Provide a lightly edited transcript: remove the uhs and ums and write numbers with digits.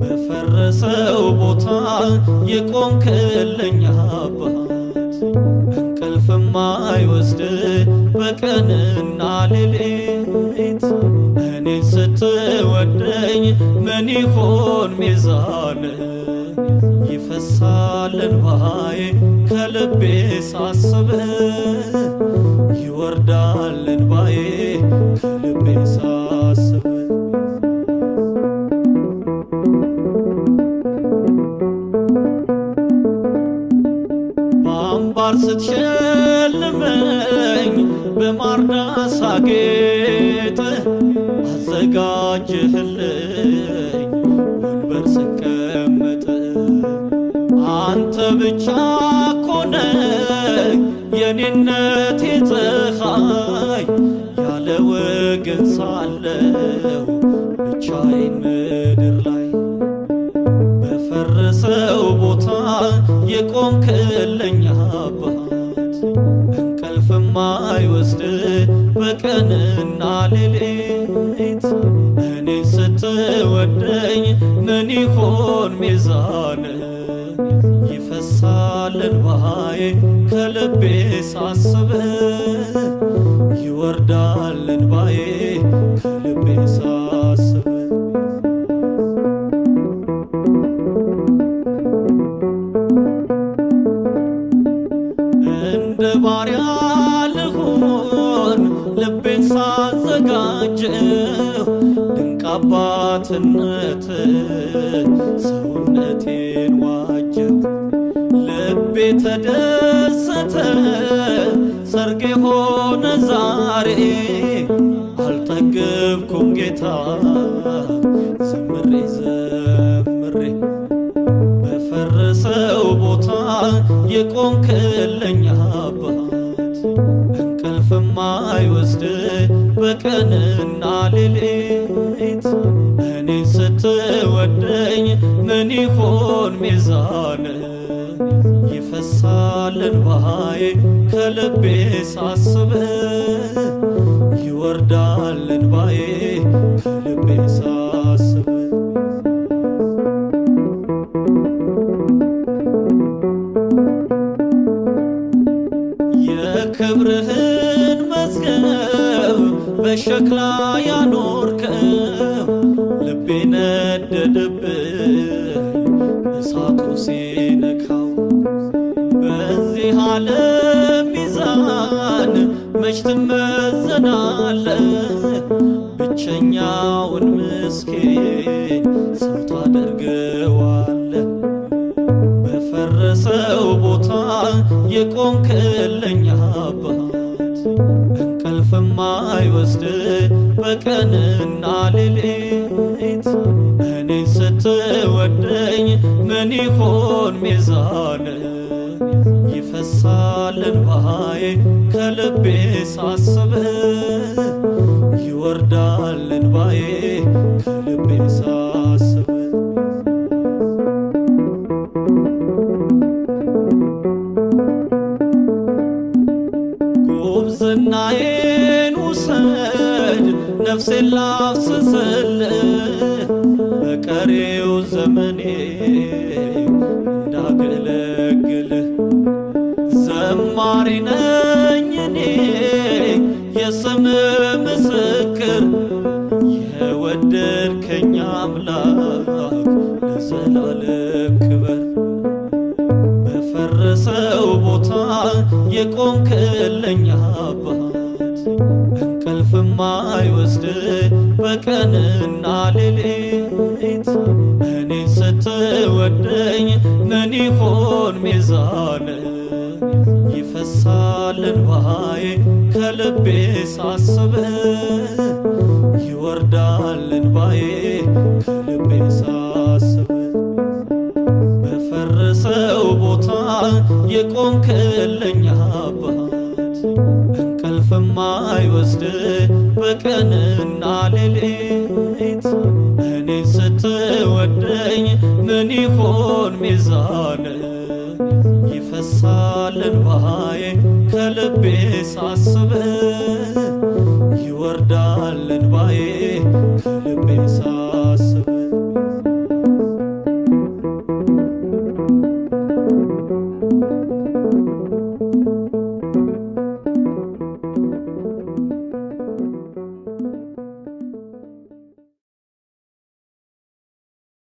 በፈረሰው ቦታ የቆምክልኝ አባት እንቅልፍም አይወስድ በቀንና ሌሊት እኔን ስትወደኝ ምን ይሆን ሚዛን ይፈሳል እንባዬ ከልቤ ሳስብ ይወርዳል እንባዬ ከልቤ ሳስብ በአምባር ስትሸልመኝ በማርዳ ሳጌጥ አዘጋጅህልኝ ወንበር ስቀመጥ አንተ ብቻ ኮነ የኔነቴ ፀሐይ ያለ ወገን ሳለው ብቻዬን ምድር ላይ በፈረሰው ቦታ የቆምክልኝ አባት እንቅልፍም አይወስድ በቀንና ሌሊት እኔን ስትወደኝ ምን ይሆን ሚዛን ይፈሳል እንባዬ ከልቤ ሳስብ ይወርዳል እንባዬ ከልቤ ሳስብ እንደ ባሪያ ልሆን ልቤን ሳዘጋጀው ድንቅ አባትነት ሰውነቴን ዋጀው ልቤ ተደሰተ ሰርጌ ሆነ ዛሬ አልጠገብኩም ጌታ ዘምሬ ዘምሬ በፈረሰው ቦታ የቆምክልኝ አባት እንቅልፍም አይወስድ በቀንና ሌሊት እኔን ስትወደኝ ምን ይሆን ሚዛን ይፈሳል እንባዬ ከልቤ ሳስብ ይወርዳል እንባዬ ከልቤ ሳስብ የክብርህን መዝገብ በሸክላ ያኖርከው ልቤ ነደደብኝ እሳቱ ሲነካው በዚህ ዓለም ሚዛን መች ትመዘናለህ ብቸኛውን ምስኪን ሰው ታደርገዋለህ በፈረሰው ቦታ የቆምክልኝ አባት እንቅልፍም አይወስድ በቀንና ሌሊት እኔን ስትወደኝ ምን ይሆን ሚዛን ይፈሳል እንባዬ ከልቤ ሳስብ ይወርዳል እንባዬ ከልቤ ሳስብ ጉብዝናዬን ውሰድ ነፍሴን ላፍስስልህ በቀሪው ዘመኔ እንዳገለግልህ ዘማሪ ነኝ እኔ የስምህ ምስክር የወደድከኝ አምላክ ለዘላለም ክበር በፈረሰው ቦታ የቆምክልኝ አባት እንቅልፍም አይወስድ በቀንና ሌሊት እኔን ስትወደኝ ምን ይሆን ሚዛን ይፈሳል እንባዬ ከልቤ ሳስብ ይወርዳል እንባዬ ከልቤ ሳስብ በፈረሰው ቦታ የቆምክልኝ አባት እንቅልፍም አይወስድ በቀንና ሌሊት እኔን ስትወደኝ ምን ይሆን ሚዛን ይፈሳል እንባዬ ከልቤ ሳስብ ይወርዳል እንባዬ ከልቤ